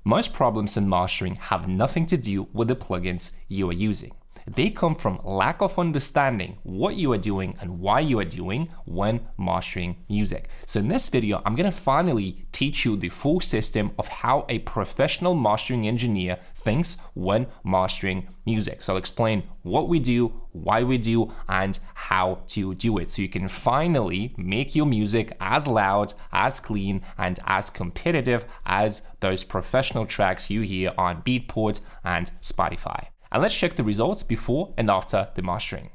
Most problems in mastering have nothing to do with the plugins you are using. They come from lack of understanding what you are doing and why you are doing when mastering music. So in this video, I'm going to finally teach you the full system of how a professional mastering engineer thinks when mastering music. So I'll explain what we do, why we do, and how to do it. So you can finally make your music as loud, as clean, and as competitive as those professional tracks you hear on Beatport and Spotify. And let's check the results before and after the mastering.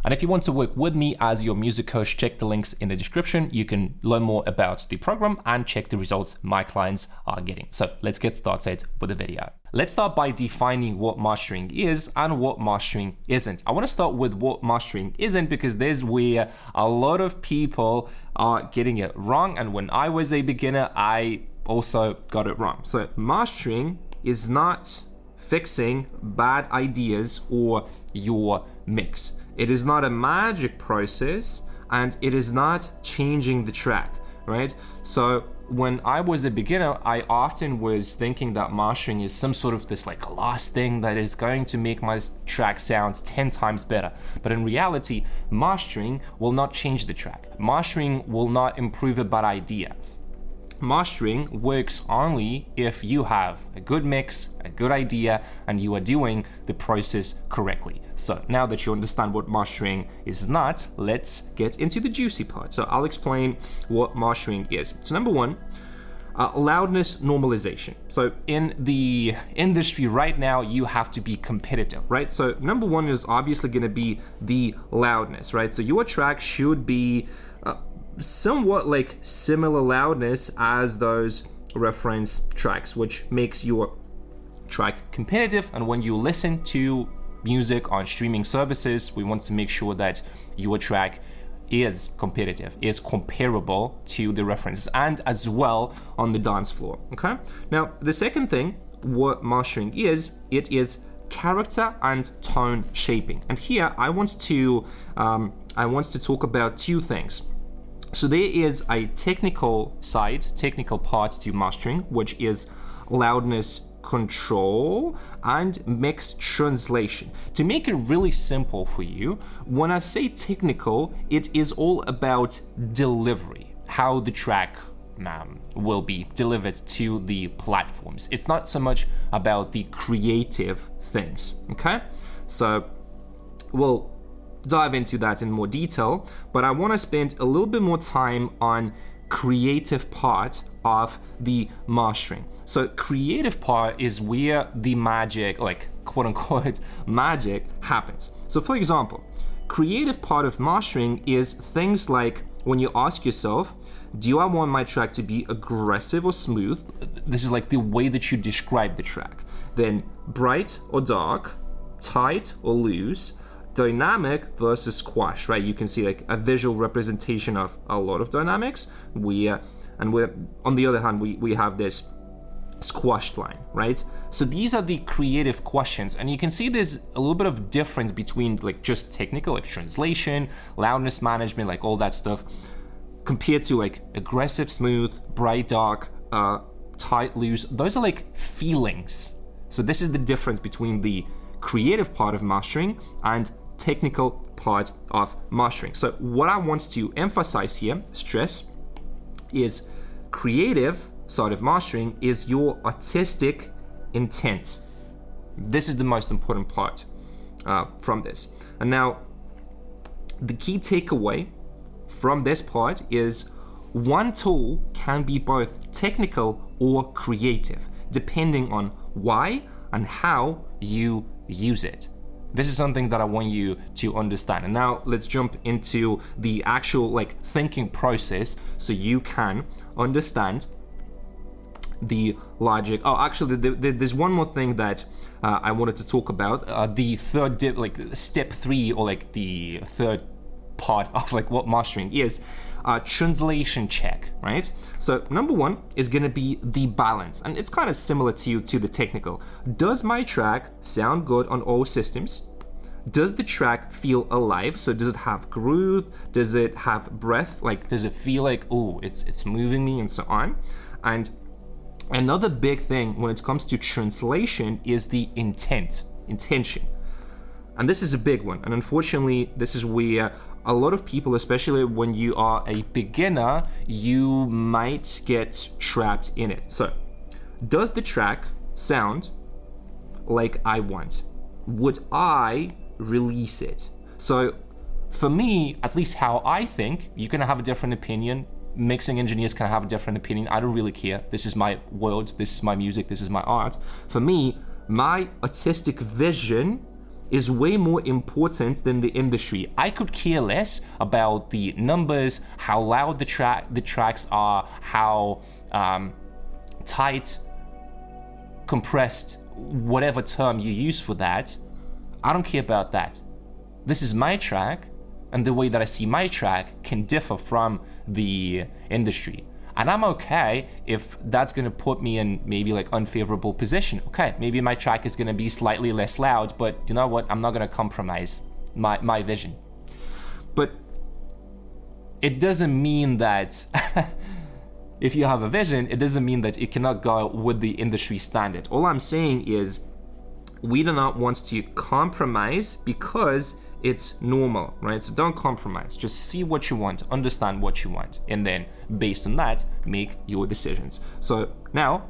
And if you want to work with me as your music coach, check the links in the description. You can learn more about the program and check the results my clients are getting. So let's get started with the video. Let's start by defining what mastering is and what mastering isn't. I want to start with what mastering isn't because there's where a lot of people are getting it wrong. And when I was a beginner, I also got it wrong. So mastering is not fixing bad ideas or your mix. It is not a magic process and it is not changing the track, right? So when I was a beginner, I often was thinking that mastering is some sort of this like last thing that is going to make my track sound 10 times better. But in reality, mastering will not change the track. Mastering will not improve a bad idea. Mastering works only if you have a good mix, a good idea, and you are doing the process correctly. So now that you understand what mastering is not, let's get into the juicy part. So I'll explain what mastering is. So number one, loudness normalization. So in the industry right now, you have to be competitive, right? So number one is obviously going to be the loudness, right? So your track should be somewhat like similar loudness as those reference tracks, which makes your track competitive. And when you listen to music on streaming services, we want to make sure that your track is competitive, is comparable to the references, and as well on the dance floor. Okay. Now, the second thing, what mastering is, it is character and tone shaping. And here I want to talk about two things. So there is a technical side, technical part to mastering, which is loudness control and mix translation. To make it really simple for you, when I say technical, it is all about delivery, how the track will be delivered to the platforms. It's not so much about the creative things, okay? So we'll dive into that in more detail, but I want to spend a little bit more time on creative part of the mastering. So creative part is where the magic, like quote unquote magic, happens. So for example, creative part of mastering is things like when you ask yourself, do I want my track to be aggressive or smooth? This is like the way that you describe the track. Then bright or dark, tight or loose, dynamic versus squash, right? You can see like a visual representation of a lot of dynamics. We're on the other hand, we have this squashed line, right? So these are the creative questions, and you can see there's a little bit of difference between like just technical, like translation, loudness management, like all that stuff, compared to like aggressive, smooth, bright, dark, tight, loose. Those are like feelings. So this is the difference between the creative part of mastering and technical part of mastering. So what I want to emphasize here, stress, is creative side of mastering is your artistic intent. This is the most important part from this. And now the key takeaway from this part is one tool can be both technical or creative, depending on why and how you use it. This is something that I want you to understand. And now let's jump into the actual like thinking process so you can understand the logic. Oh, actually, there's one more thing that I wanted to talk about. The third, like step 3, or like the third part of like what mastering is, translation check, right? So number one is gonna be the balance, and it's kind of similar to the technical. Does my track sound good on all systems? Does the track feel alive? So does it have groove? Does it have breath? Like, does it feel like, oh, it's moving me and so on? And another big thing when it comes to translation is the intention. And this is a big one. And unfortunately, this is where a lot of people, especially when you are a beginner, you might get trapped in it. So, does the track sound like I want? Would I release it? So, for me, at least how I think, you can have a different opinion. Mixing engineers can have a different opinion. I don't really care. This is my world. This is my music. This is my art. For me, my artistic vision is way more important than the industry. I could care less about the numbers, how loud the tracks are, how tight, compressed, whatever term you use for that. I don't care about that. This is my track, and the way that I see my track can differ from the industry. And I'm okay if that's gonna put me in maybe like unfavorable position. Okay, maybe my track is gonna be slightly less loud, but you know what? I'm not gonna compromise my vision. But it doesn't mean that if you have a vision, it doesn't mean that it cannot go with the industry standard. All I'm saying is we do not want to compromise because it's normal, right? So don't compromise. Just see what you want, understand what you want, and then based on that, make your decisions. So now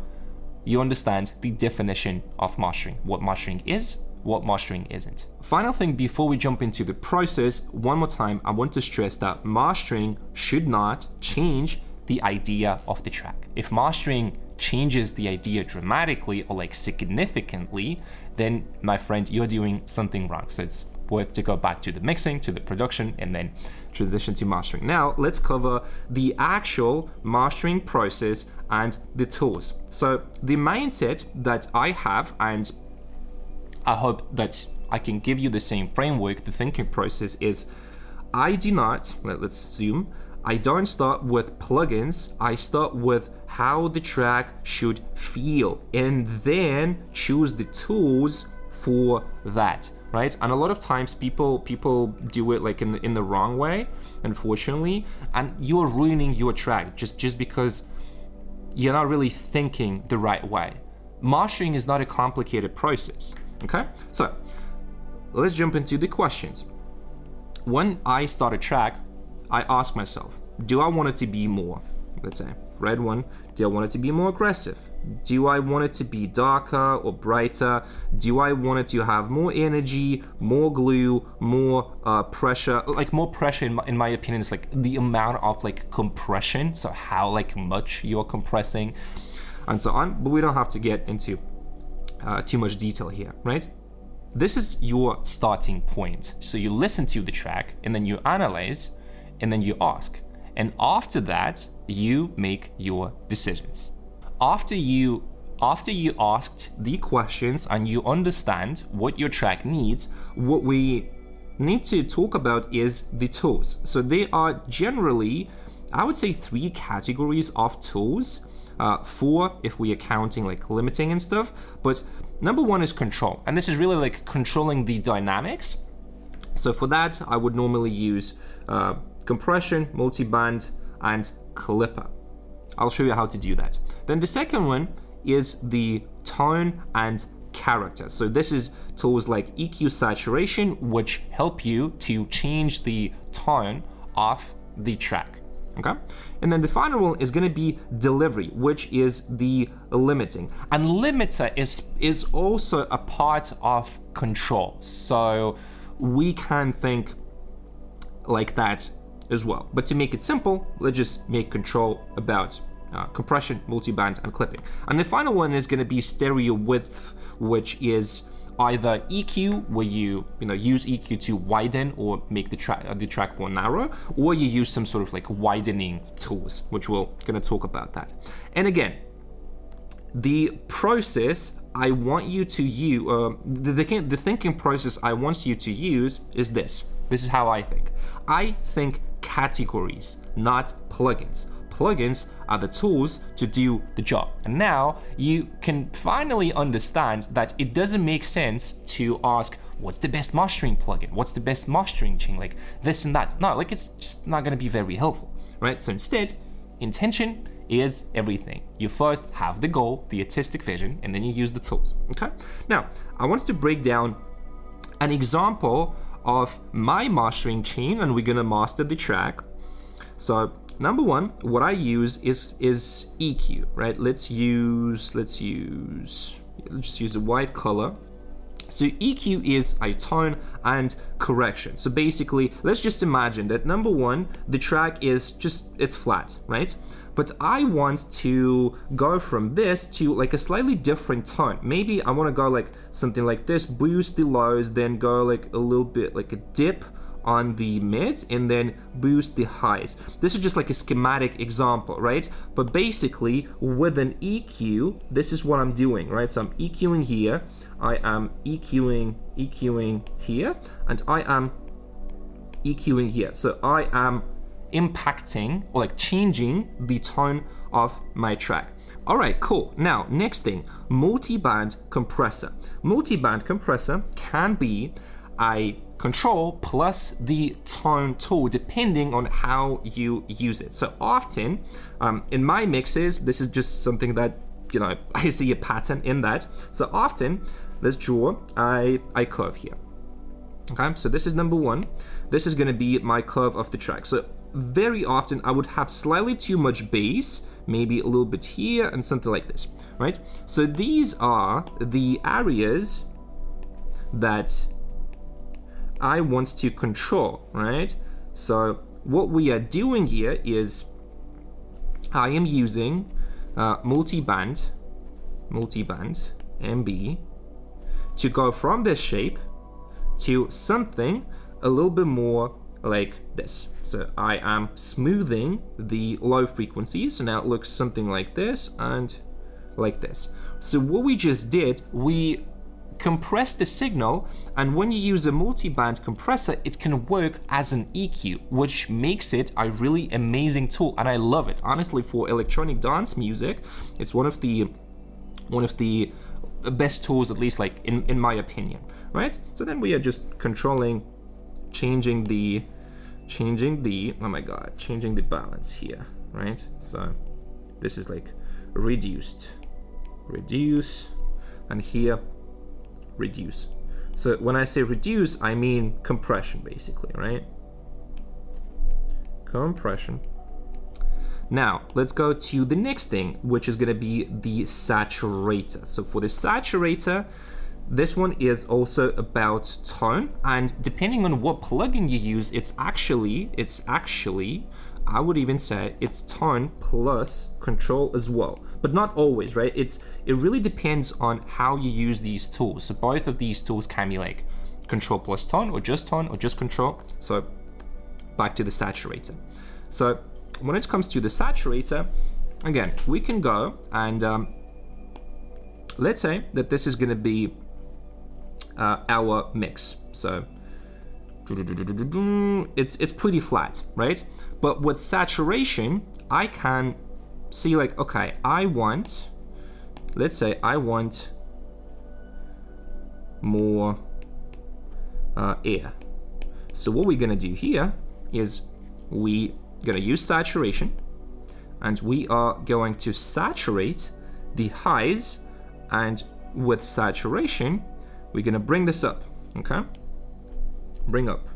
you understand the definition of mastering, what mastering is, what mastering isn't. Final thing before we jump into the process, one more time, I want to stress that mastering should not change the idea of the track. If mastering changes the idea dramatically or like significantly, then my friend, you're doing something wrong. So it's worth to go back to the mixing, to the production, and then transition to mastering. Now, let's cover the actual mastering process and the tools. So the mindset that I have, and I hope that I can give you the same framework, the thinking process is, I do not, let's zoom, I don't start with plugins, I start with how the track should feel, and then choose the tools for that. Right? And a lot of times people do it like in the wrong way, unfortunately, and you're ruining your track just because you're not really thinking the right way. Mastering is not a complicated process, okay? So let's jump into the questions. When I start a track, I ask myself, do I want it to be more, let's say, red one, do I want it to be more aggressive? Do I want it to be darker or brighter? Do I want it to have more energy, more glue, more pressure? Like more pressure in my opinion is like the amount of like compression, so how like much you're compressing and so on, but we don't have to get into too much detail here, right? This is your starting point. So you listen to the track and then you analyze and then you ask. And after that, you make your decisions. After you asked the questions and you understand what your track needs, what we need to talk about is the tools. So they are generally, I would say, 3 categories of tools. 4 if we are counting like limiting and stuff. But number 1 is control. And this is really like controlling the dynamics. So for that, I would normally use compression, multiband, and clipper. I'll show you how to do that. Then the second one is the tone and character. So this is tools like EQ saturation, which help you to change the tone of the track. Okay? And then the final one is going to be delivery, which is the limiting. And limiter is also a part of control. So we can think like that as well. But to make it simple, let's just make control about compression, multiband, and clipping. And the final one is going to be stereo width, which is either EQ, where you use EQ to widen or make the track more narrow, or you use some sort of like widening tools, which we're going to talk about that. And again, the process I want you to use, the thinking process I want you to use is this. This is how I think. I think categories, not plugins. Plugins are the tools to do the job. And now you can finally understand that it doesn't make sense to ask, what's the best mastering plugin? What's the best mastering chain? Like this and that. No, like it's just not gonna be very helpful, right? So instead, intention is everything. You first have the goal, the artistic vision, and then you use the tools, okay? Now, I wanted to break down an example of my mastering chain, and we're gonna master the track. So number one, what I use is EQ, right? Let's just use a white color. So EQ is a tone and correction. So basically, let's just imagine that number one, the track is it's flat, right? But I want to go from this to like a slightly different tone. Maybe I want to go like something like this, boost the lows, then go like a little bit like a dip on the mids and then boost the highs. This is just like a schematic example, right? But basically with an EQ, this is what I'm doing, right? So I'm EQing here, I am EQing here, and I am EQing here. So I am impacting or like changing the tone of my track. All right, cool. Now, next thing, multi-band compressor. Multi-band compressor can be a control plus the tone tool depending on how you use it. So often in my mixes, this is just something that, you know, I see a pattern in that. So often, let's draw a curve here. Okay, so this is number one. This is gonna be my curve of the track. So very often I would have slightly too much bass, maybe a little bit here and something like this, right? So these are the areas that I want to control, right? So what we are doing here is I am using multi-band MB to go from this shape to something a little bit more like this. So I am smoothing the low frequencies. So now it looks something like this and like this. So what we just did, we compress the signal, and when you use a multi-band compressor, it can work as an EQ, which makes it a really amazing tool, and I love it. Honestly, for electronic dance music, it's one of the best tools, at least like in my opinion, right? So then we are just controlling, changing the balance here, right? So this is like reduce, and here reduce. So when I say reduce, I mean compression, basically, right? Compression. Now let's go to the next thing, which is going to be the saturator. So for the saturator, this one is also about tone, and depending on what plugin you use, it's actually I would even say it's tone plus control as well, but not always, right? It really depends on how you use these tools. So both of these tools can be like control plus tone or just control. So back to the saturator. So when it comes to the saturator, again, we can go and let's say that this is going to be our mix. So it's pretty flat, right? But with saturation, I can see like, okay, let's say I want more air. So what we're gonna do here is we gonna use saturation, and we are going to saturate the highs, and with saturation, we're gonna bring this up, okay? Bring up.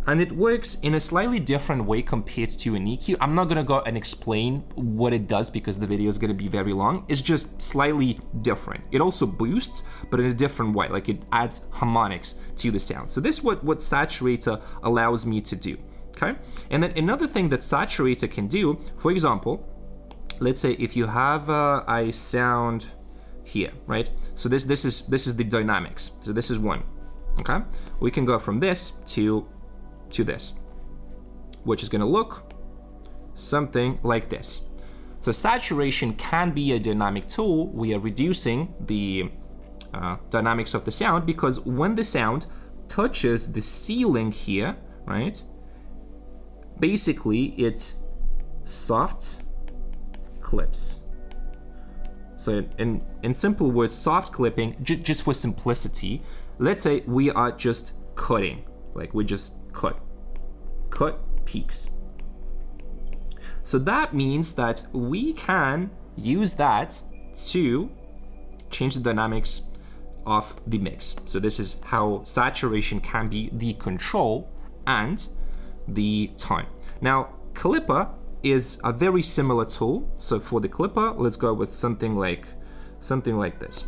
And it works in a slightly different way compared to an EQ. I'm not gonna go and explain what it does because the video is gonna be very long. It's just slightly different. It also boosts, but in a different way. Like it adds harmonics to the sound. So this is what saturator allows me to do, okay? And then another thing that saturator can do, for example, let's say if you have a sound here, right? So this is the dynamics. So this is one, okay? We can go from this to this, which is gonna look something like this. So saturation can be a dynamic tool. We are reducing the dynamics of the sound, because when the sound touches the ceiling here, right? Basically, it soft clips. So in simple words, soft clipping, just for simplicity, let's say we are just cutting, like we just cut peaks. So that means that we can use that to change the dynamics of the mix. So this is how saturation can be the control and the tone. Now, Clipper is a very similar tool. So for the Clipper, let's go with something like this.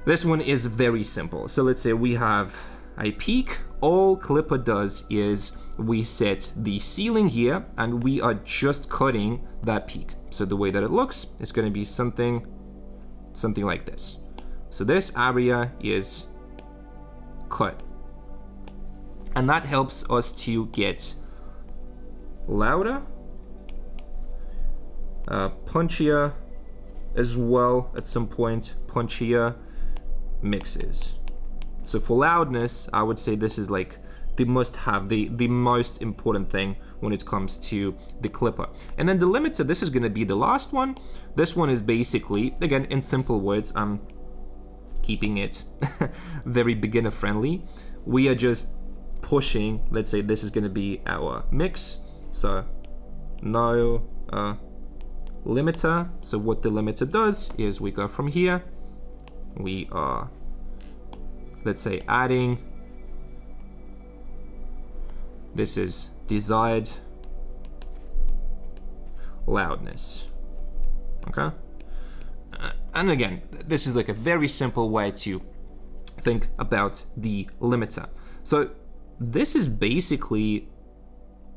This one is very simple. So let's say we have a peak. All Clipper does is we set the ceiling here and we are just cutting that peak. So the way that it looks is going to be something like this. So this area is cut. And that helps us to get louder, punchier as well at some point, punchier mixes. So for loudness, I would say this is like the must-have, the most important thing when it comes to the Clipper. And then the limiter, this is going to be the last one. This one is basically, again, in simple words, I'm keeping it very beginner friendly. We are just pushing, let's say this is going to be our mix. So no limiter. So what the limiter does is we go from here, we are, let's say, adding, this is desired loudness, okay? And again, this is like a very simple way to think about the limiter. So this is basically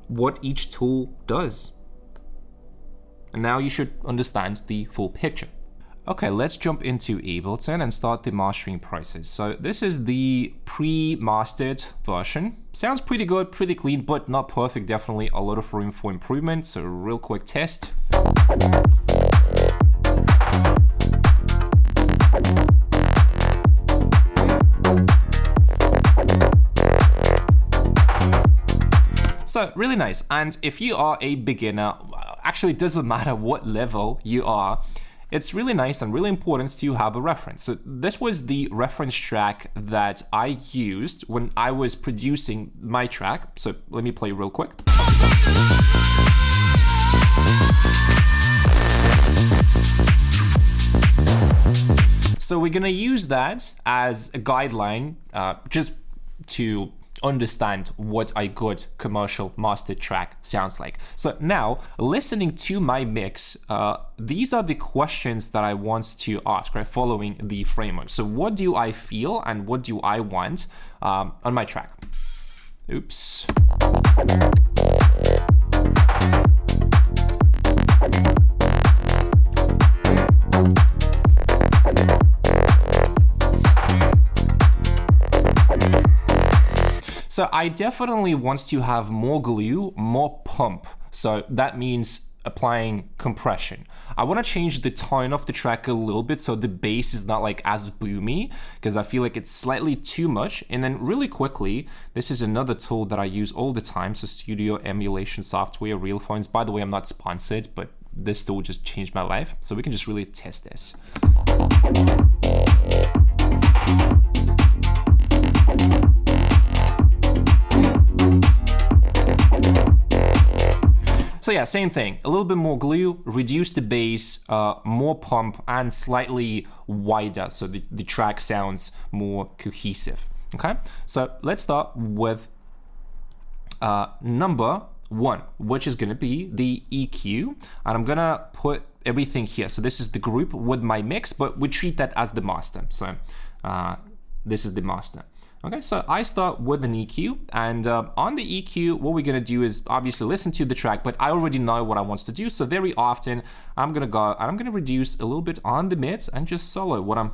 what each tool does. And now you should understand the full picture. Okay, let's jump into Ableton and start the mastering process. So this is the pre-mastered version. Sounds pretty good, pretty clean, but not perfect. Definitely a lot of room for improvement. So real quick test. So really nice. And if you are a beginner, actually it doesn't matter what level you are, it's really nice and really important to have a reference. So this was the reference track that I used when I was producing my track. So let me play real quick. So we're gonna use that as a guideline just to understand what a good commercial mastered track sounds like. So now, listening to my mix, these are the questions that I want to ask, right, following the framework. So what do I feel and what do I want on my track? Oops. So I definitely want to have more glue, more pump. So that means applying compression. I want to change the tone of the track a little bit so the bass is not like as boomy, because I feel like it's slightly too much. And then really quickly, this is another tool that I use all the time. So studio emulation software, RealPhones. By the way, I'm not sponsored, but this tool just changed my life. So we can just really test this. So yeah, same thing, a little bit more glue, reduce the bass, more pump, and slightly wider so the track sounds more cohesive, okay? So let's start with number one, which is gonna be the EQ, and I'm gonna put everything here. So this is the group with my mix, but we treat that as the master. So this is the master. Okay, so I start with an EQ, and on the EQ, what we're gonna do is obviously listen to the track, but I already know what I want to do. So very often, I'm gonna go and I'm gonna reduce a little bit on the mids and just solo what I'm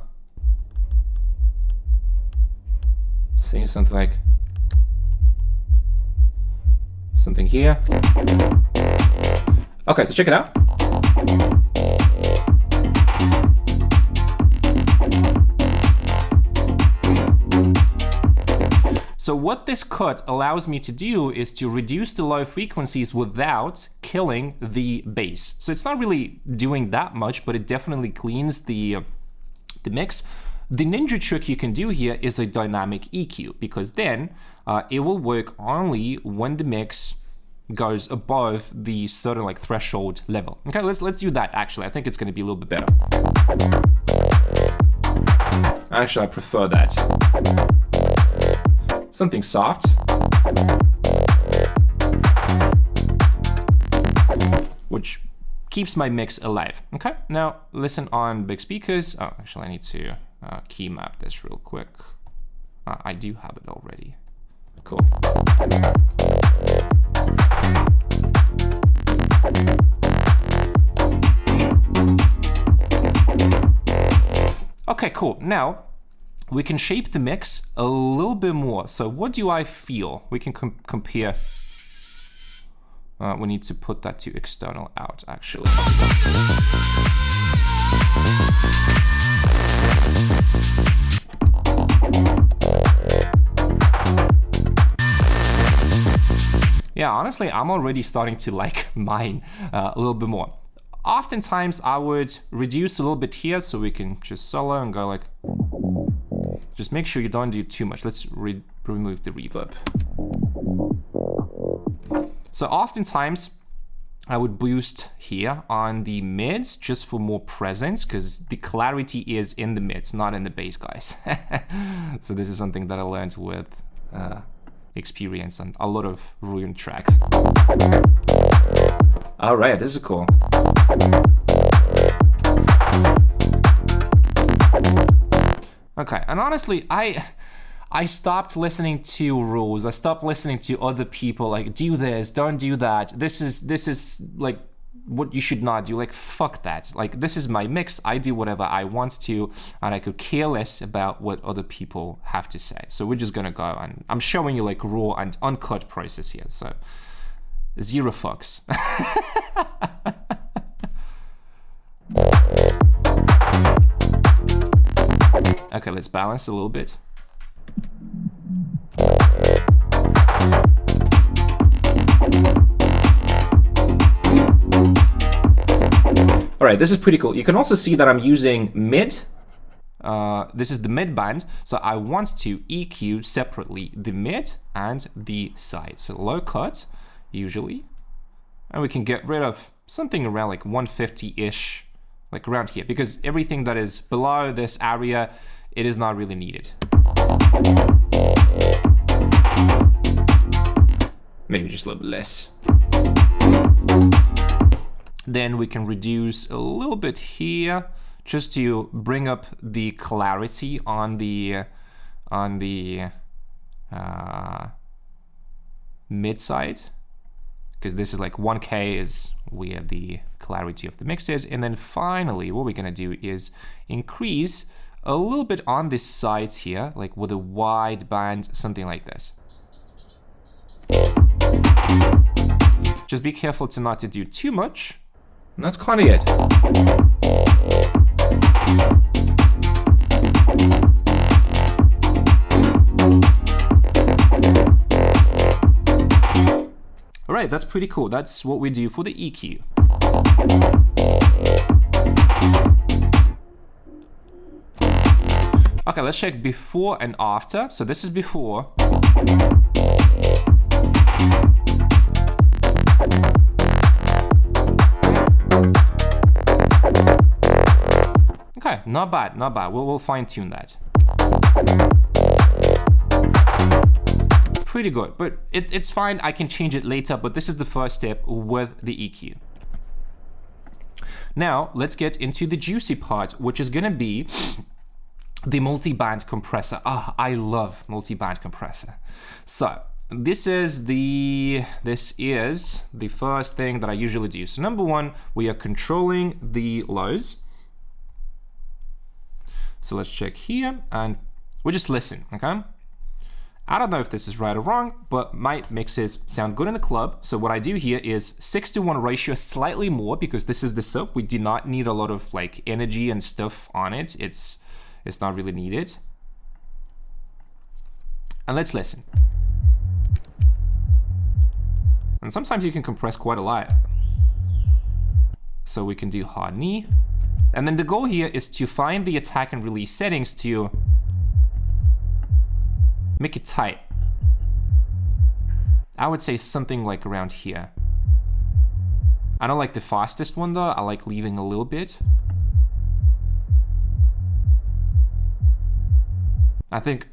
saying, something here. Okay, so check it out. So what this cut allows me to do is to reduce the low frequencies without killing the bass. So it's not really doing that much, but it definitely cleans the mix. The ninja trick you can do here is a dynamic EQ, because then it will work only when the mix goes above the certain like threshold level. Okay, let's do that actually. I think it's going to be a little bit better. Actually, I prefer that. Something soft. Which keeps my mix alive. Okay, now listen on big speakers. Oh, actually, I need to key map this real quick. I do have it already. Cool. Okay, cool. Now we can shape the mix a little bit more. So what do I feel? We can compare. We need to put that to external out, actually. Yeah, honestly, I'm already starting to like mine a little bit more. Oftentimes, I would reduce a little bit here so we can just solo and go like... Just make sure you don't do too much. Let's remove the reverb. So oftentimes, I would boost here on the mids just for more presence, because the clarity is in the mids, not in the bass, guys. So this is something that I learned with experience and a lot of ruined tracks. All right, this is cool. Okay, and honestly, I stopped listening to rules. I stopped listening to other people like, do this, don't do that. This is like what you should not do. Like, fuck that. Like, this is my mix. I do whatever I want to, and I could care less about what other people have to say. So we're just gonna go, and I'm showing you like raw and uncut process here. So 0 fucks. Okay, let's balance a little bit. All right, this is pretty cool. You can also see that I'm using mid. This is the mid band, so I want to EQ separately the mid and the side. So low cut, usually, and we can get rid of something around like 150-ish, like around here, because everything that is below this area, it is not really needed. Maybe just a little bit less. Then we can reduce a little bit here, just to bring up the clarity on the mid side, because this is like 1K is where the clarity of the mix is. And then finally, what we're gonna do is increase a little bit on this sides here, like with a wide band, something like this. Just be careful to not to do too much. And that's kind of it. All right, that's pretty cool. That's what we do for the EQ. Okay, let's check before and after. So this is before. Okay, not bad, not bad. We'll fine tune that. Pretty good, but it's fine. I can change it later, but this is the first step with the EQ. Now, let's get into the juicy part, which is gonna be the multi-band compressor. Ah, I love multi-band compressor. So this is the first thing that I usually do. So number one, we are controlling the lows. So let's check here, and we just listen, okay? I don't know if this is right or wrong, but my mixes sound good in the club. So what I do here is 6:1 ratio, slightly more, because this is the soap. We do not need a lot of like energy and stuff on it. It's not really needed. And let's listen. And sometimes you can compress quite a lot. So we can do hard knee. And then the goal here is to find the attack and release settings to make it tight. I would say something like around here. I don't like the fastest one though. I like leaving a little bit. I think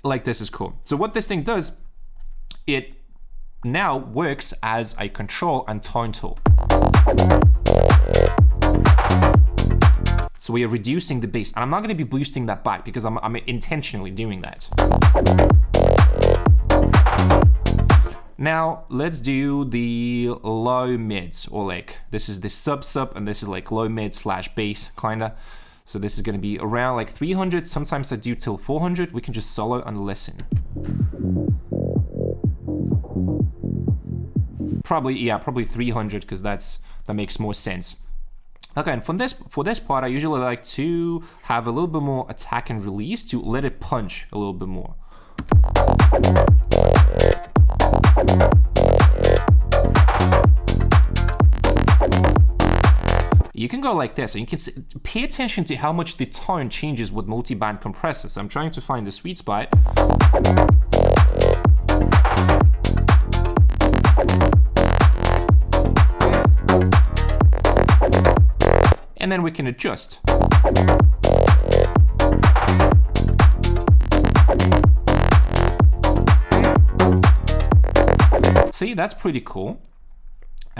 like this is cool. So what this thing does, it now works as a control and tone tool. So we are reducing the bass, and I'm not going to be boosting that back because I'm intentionally doing that. Now let's do the low mids, or like this is the sub, and this is like low mid / bass kinda. So this is going to be around like 300. Sometimes I do till 400. We can just solo and listen. Probably 300 because that makes more sense. Okay, and for this part, I usually like to have a little bit more attack and release to let it punch a little bit more. You can go like this, and you can pay attention to how much the tone changes with multi-band compressors. So I'm trying to find the sweet spot. And then we can adjust. See, that's pretty cool.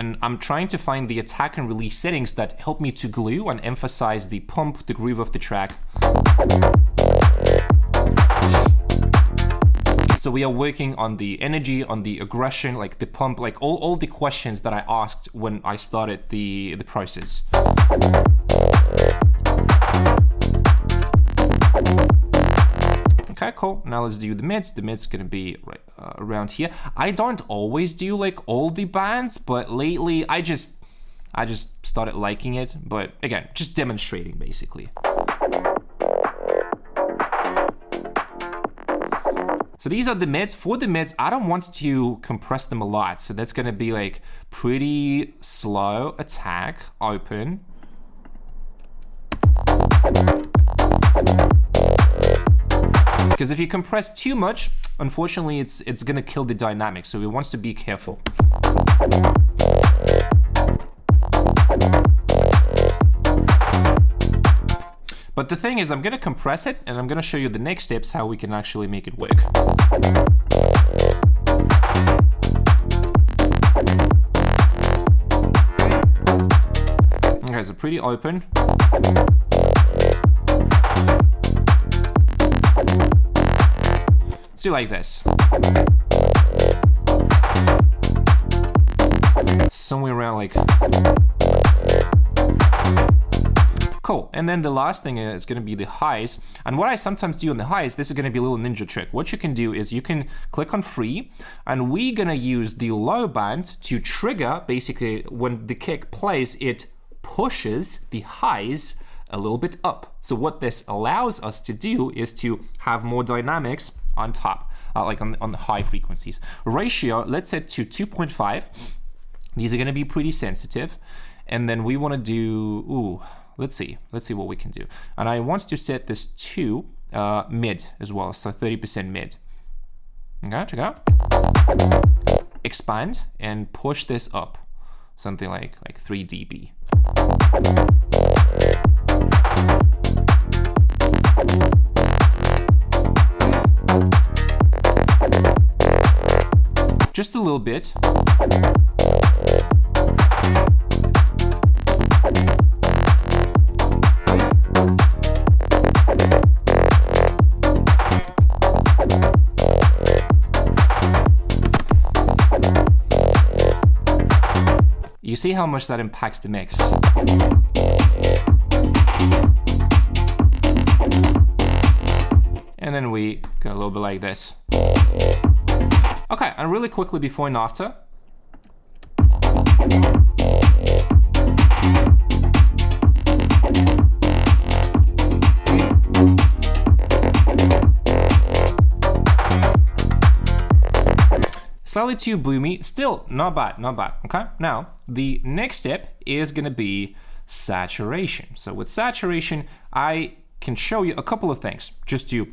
And I'm trying to find the attack and release settings that help me to glue and emphasize the pump, the groove of the track. So we are working on the energy, on the aggression, like the pump, like all the questions that I asked when I started the process. Okay, cool. Now let's do the mids. The mids gonna be right around here. I don't always do like all the bands, but lately I just started liking it. But again, just demonstrating basically. So these are the mids. For the mids, I don't want to compress them a lot. So that's gonna be like pretty slow attack, open. Because if you compress too much, unfortunately, it's gonna kill the dynamic. So we want to be careful. But the thing is, I'm gonna compress it, and I'm gonna show you the next steps how we can actually make it work. Okay, so pretty open. Let's do like this. Somewhere around like... Cool. And then the last thing is going to be the highs. And what I sometimes do on the highs, this is going to be a little ninja trick. What you can do is you can click on free, and we're going to use the low band to trigger, basically when the kick plays, it pushes the highs a little bit up. So what this allows us to do is to have more dynamics on top, like on the high frequencies. Ratio, let's set to 2.5. These are going to be pretty sensitive. And then we want to do, let's see what we can do. And I want to set this to mid as well, so 30% mid. Okay, check it out. Expand and push this up, something like 3 dB. Just a little bit. You see how much that impacts the mix. And then we go a little bit like this. Okay, and really quickly before and after. slightly too boomy, still not bad, not bad, okay? Now, the next step is gonna be saturation. So with saturation, I can show you a couple of things just to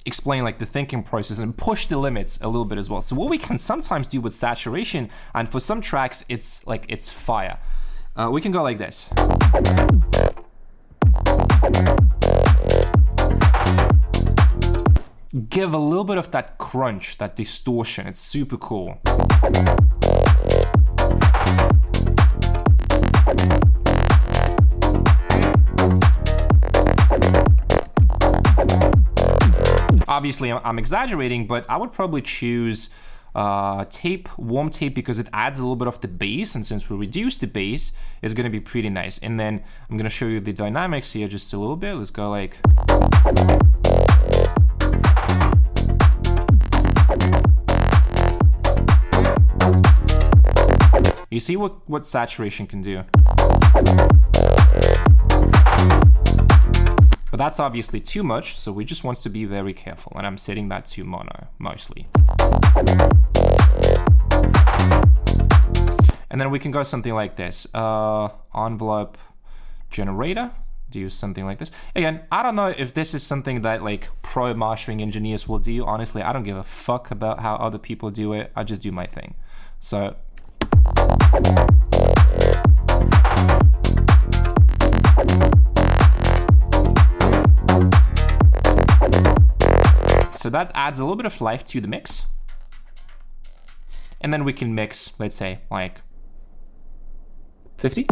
explain like the thinking process and push the limits a little bit as well. So what we can sometimes do with saturation, and for some tracks, it's fire. We can go like this. Give a little bit of that crunch, that distortion. It's super cool. Obviously, I'm exaggerating, but I would probably choose tape, warm tape, because it adds a little bit of the bass, and since we reduce the bass, it's going to be pretty nice. And then I'm going to show you the dynamics here just a little bit. Let's go like... You see what saturation can do? But that's obviously too much, so we just want to be very careful, and I'm setting that to mono, mostly. And then we can go something like this. Envelope generator, do something like this. Again, I don't know if this is something that like pro mastering engineers will do. Honestly, I don't give a fuck about how other people do it. I just do my thing. So... So that adds a little bit of life to the mix. And then we can mix, let's say, like 50.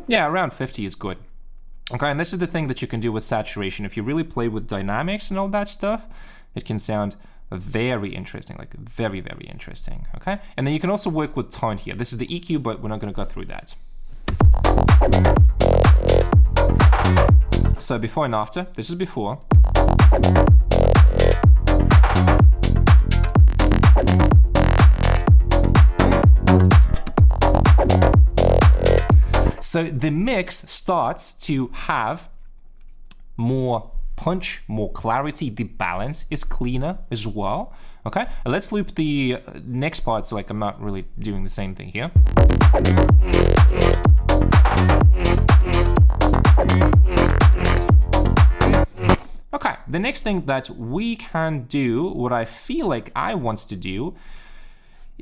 Yeah, around 50 is good. Okay, and this is the thing that you can do with saturation. If you really play with dynamics and all that stuff, it can sound very interesting, like very, very interesting, okay? And then you can also work with tone here. This is the EQ, but we're not gonna go through that. So before and after, this is before. So the mix starts to have more punch, more clarity. The balance is cleaner as well. Okay, and let's loop the next part, so like I'm not really doing the same thing here. Okay, the next thing that we can do, what I feel like I want to do,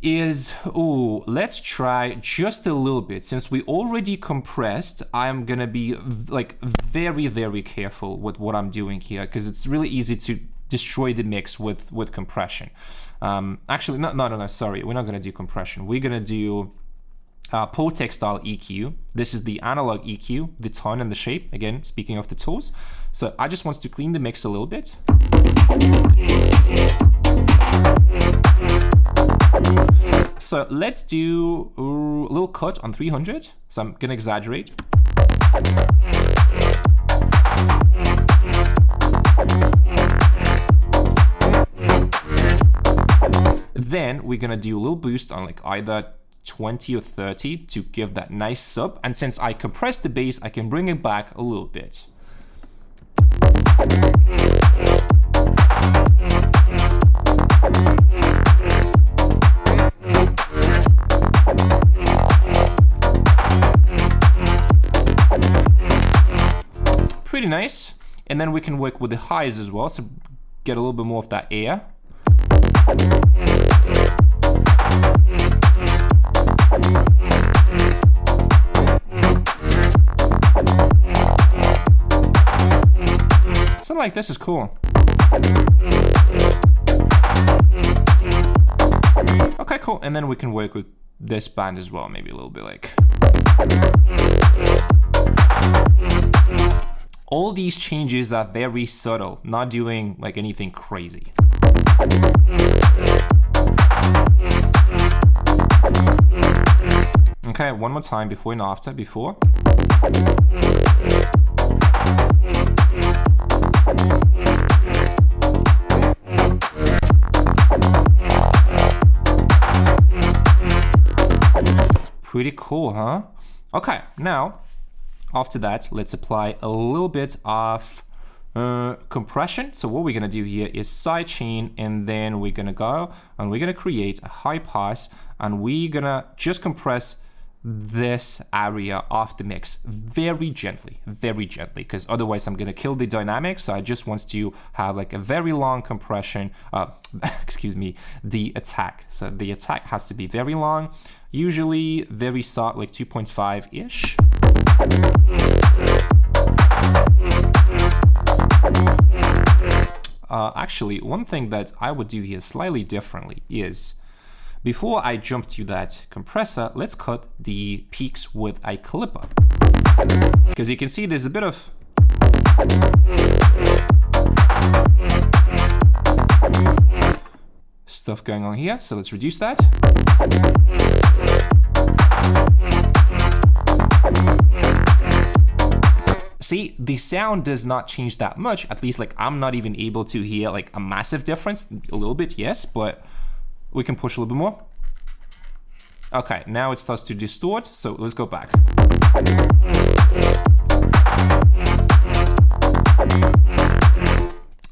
is, let's try just a little bit. Since we already compressed, I'm gonna be like very, very careful with what I'm doing here, because it's really easy to destroy the mix with compression. Actually, no, sorry, we're not gonna do compression. We're gonna do Portec style EQ. This is the analog EQ, the tone and the shape. Again, speaking of the tools. So I just want to clean the mix a little bit. So let's do a little cut on 300. So I'm gonna exaggerate. Then we're gonna do a little boost on like either 20 or 30 to give that nice sub. And since I compressed the bass, I can bring it back a little bit. Pretty nice. And then we can work with the highs as well, so get a little bit more of that air. Something like this is cool. Okay, cool. And then we can work with this band as well, maybe a little bit like. All these changes are very subtle, not doing like anything crazy. Okay, one more time, before and after, before. Pretty cool, huh? Okay, now, after that, let's apply a little bit of compression. So what we're gonna do here is sidechain, and then we're gonna go and we're gonna create a high pass, and we're gonna just compress this area of the mix very gently, because otherwise I'm gonna kill the dynamics. So I just want to have like a very long compression, excuse me, the attack. So the attack has to be very long, usually very soft, like 2.5-ish. Actually, one thing that I would do here slightly differently is, before I jump to that compressor, let's cut the peaks with a clipper. Because you can see there's a bit of stuff going on here. So let's reduce that. See, the sound does not change that much. At least like I'm not even able to hear like a massive difference. A little bit, yes, but we can push a little bit more. Okay, now it starts to distort, so let's go back.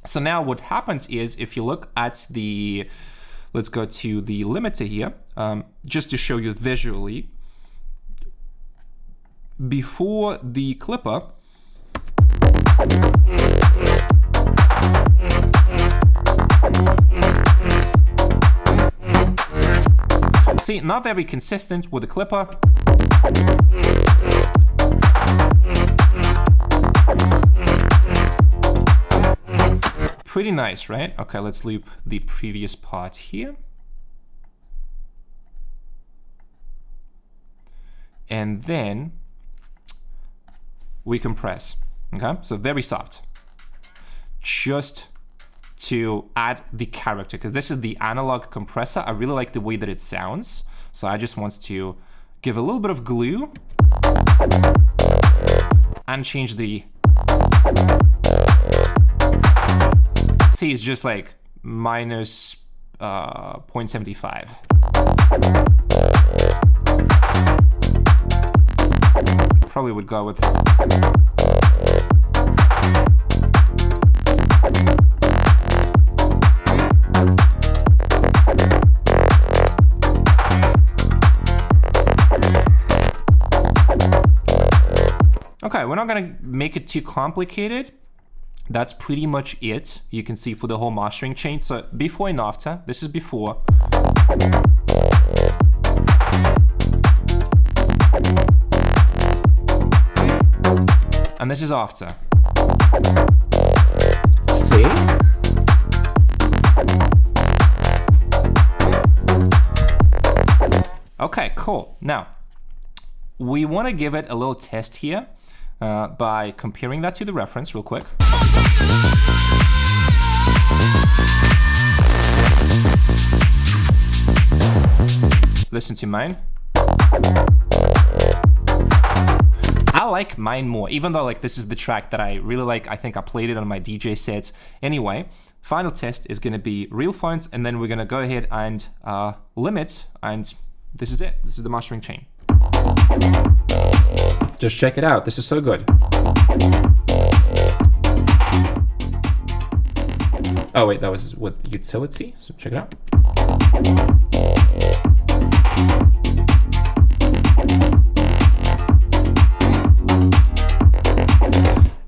So now what happens is, if you look at the, let's go to the limiter here, just to show you visually, before the clipper, see, not very consistent with the clipper. Pretty nice, right? Okay, let's loop the previous part here. And then we compress, okay? So very soft. Just to add the character, because this is the analog compressor. I really like the way that it sounds, so I just want to give a little bit of glue and change the, see, it's just like minus 0.75. Probably would go with okay, we're not gonna make it too complicated. That's pretty much it. You can see for the whole mastering chain. So before and after, this is before. And this is after. See? Okay, cool. Now, we want to give it a little test here by comparing that to the reference real quick. Listen to mine. I like mine more, even though like this is the track that I really like. I think I played it on my DJ sets. Anyway, final test is going to be real phones, and then we're going to go ahead and limit, and this is it. This is the mastering chain. Just check it out. This is so good. Oh wait, that was with utility, so check it out.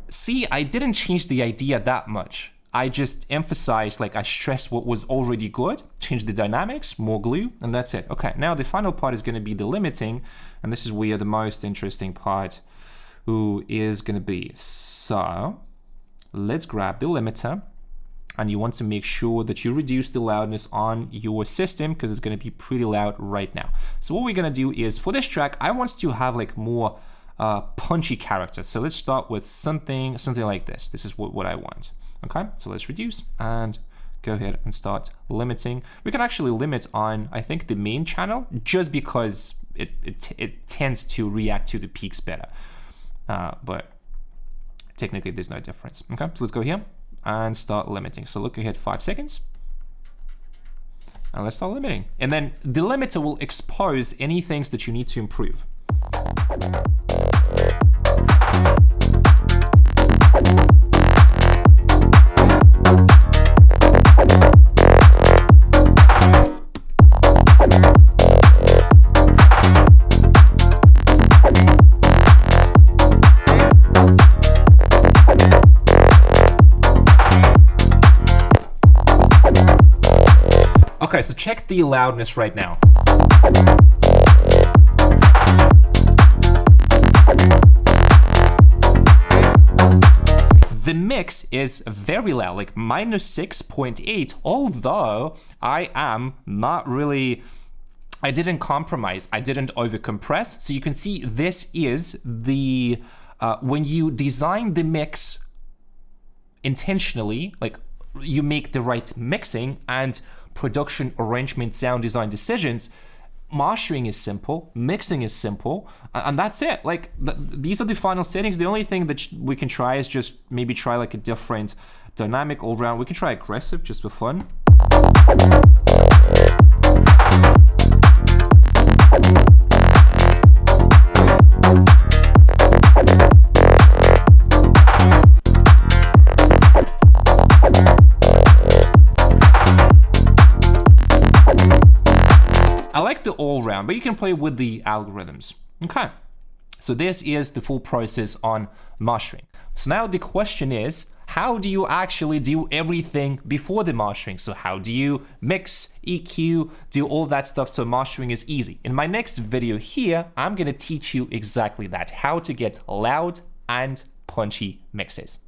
See, I didn't change the idea that much. I just emphasized, like I stressed what was already good, changed the dynamics, more glue, and that's it. Okay, now the final part is going to be the limiting, and this is where the most interesting part is going to be. So let's grab the limiter, and you want to make sure that you reduce the loudness on your system because it's going to be pretty loud right now. So what we're going to do is, for this track, I want to have like more punchy characters. So let's start with something like this. This is what I want. Okay, so let's reduce and go ahead and start limiting. We can actually limit on, I think, the main channel, just because it tends to react to the peaks better. But technically there's no difference. Okay, so let's go here and start limiting. So look ahead 5 seconds. And let's start limiting. And then the limiter will expose any things that you need to improve. Okay, so check the loudness right now. The mix is very loud, like -6.8, although I didn't compromise, I didn't overcompress. So you can see this is the, when you design the mix intentionally, like you make the right mixing and production, arrangement, sound design decisions, mastering is simple, mixing is simple, and that's it. Like these are the final settings. The only thing that we can try is just maybe try like a different dynamic all around. We can try aggressive just for fun. I like the all-round, but you can play with the algorithms. Okay, so this is the full process on mastering. So now the question is, how do you actually do everything before the mastering? So how do you mix, EQ, do all that stuff so mastering is easy? In my next video here, I'm gonna teach you exactly that, how to get loud and punchy mixes.